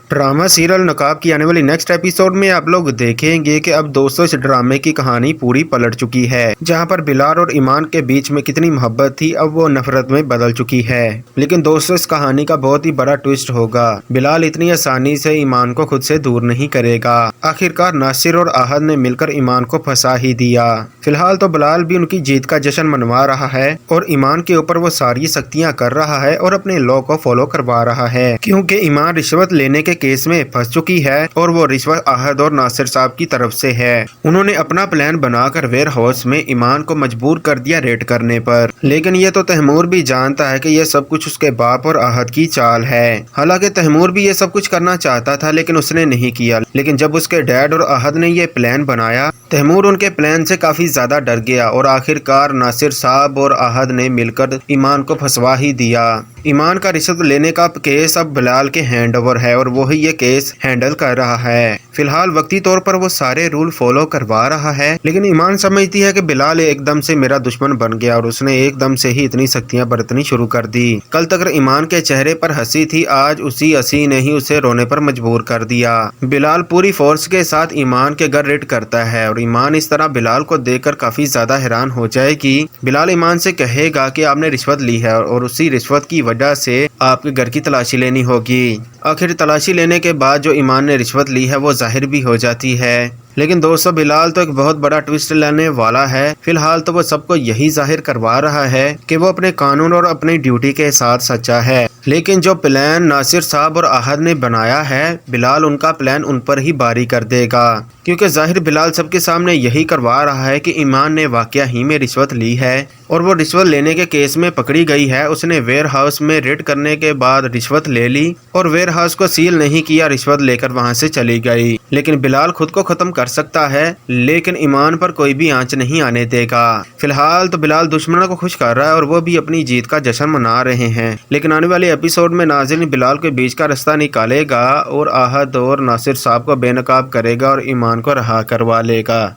Drama serial नकाब की आने वाली नेक्स्ट एपिसोड में आप लोग देखेंगे कि अब दोस्तों इस ड्रामे की कहानी पूरी पलट चुकी है। जहां पर बिलाल और ईमान के बीच में कितनी मोहब्बत थी अब वो नफरत में बदल चुकी है। लेकिन दोस्तों इस कहानी का बहुत ही बड़ा ट्विस्ट होगा। बिलाल इतनी आसानी से ईमान को खुद से दूर नहीं करेगा। आखिरकार नासिर और आहद ने मिलकर ईमान को फंसा ही दिया। फिलहाल तो बिलाल भी उनकी जीत का जश्न मनवा रहा है और ईमान के ऊपर वो सारी सख्तियां कर रहा है और अपने लॉ को फॉलो करवा रहा है, क्योंकि ईमान रिश्वत लेने के केस में फंस चुकी है और वो रिश्वत आहद और नासिर साहब की तरफ से है। उन्होंने अपना प्लान बनाकर वेयर हाउस में ईमान को मजबूर कर दिया रेड करने पर। लेकिन ये तो तैमूर भी जानता है कि ये सब कुछ उसके बाप और आहद की चाल है। हालांकि तैमूर भी ये सब कुछ करना चाहता था लेकिन उसने नहीं किया। लेकिन जब उसके डैड और आहद ने ये प्लान बनाया, तैमूर उनके प्लान से काफी ज्यादा डर गया और आखिरकार नासिर साहब और आहद ने मिलकर ईमान को फंसवा ही दिया। ईमान का रिश्वत लेने का केस अब बिलाल के हैंड ओवर है और वो ही ये केस हैंडल कर रहा है। फिलहाल वक्ती तौर पर वो सारे रूल फॉलो करवा रहा है, लेकिन ईमान समझती है कि बिलाल एकदम से मेरा दुश्मन बन गया और उसने एकदम से ही इतनी सख्तियां बरतनी शुरू कर दी। कल तक ईमान के चेहरे पर हंसी थी, आज उसी हंसी ने ही उसे रोने पर मजबूर कर दिया। बिलाल पूरी फोर्स के साथ ईमान के घर रेड करता है और ईमान इस तरह बिलाल को देखकर काफी ज्यादा हैरान हो जाएगी। बिलाल ईमान से कहेगा कि आपने रिश्वत ली है और उसी रिश्वत की वजह से आपके घर की तलाशी लेनी होगी। आखिर तलाशी लेने के बाद जो ईमान ने रिश्वत ली है वो जाहिर भी हो जाती है। लेकिन दोस्तों बिलाल तो एक बहुत बड़ा ट्विस्ट लाने वाला है। फिलहाल तो वो सबको यही जाहिर करवा रहा है कि वो अपने कानून और अपनी ड्यूटी के साथ सच्चा है। लेकिन जो प्लान नासिर साहब और आहद ने बनाया है, बिलाल उनका प्लान उन पर ही बारी कर देगा, क्योंकि जाहिर बिलाल सबके सामने यही करवा रहा है कि ईमान ने वाकया ही में रिश्वत ली है और वो रिश्वत लेने के केस में पकड़ी गई है। उसने वेयर हाउस में रेड करने के बाद रिश्वत ले ली और वेयर हाउस को सील नहीं किया, रिश्वत लेकर वहां से चली गई। लेकिन बिलाल खुद को खत्म कर सकता है लेकिन ईमान पर कोई भी आंच नहीं आने देगा। फिलहाल तो बिलाल दुश्मनों को खुश कर रहा है और वो भी अपनी जीत का जश्न मना रहे हैं। लेकिन आने वाले एपिसोड में नाज़रीन बिलाल के बीच का रास्ता निकालेगा और आहद और नासिर साहब को बेनकाब करेगा और ईमान को रहा करवा लेगा।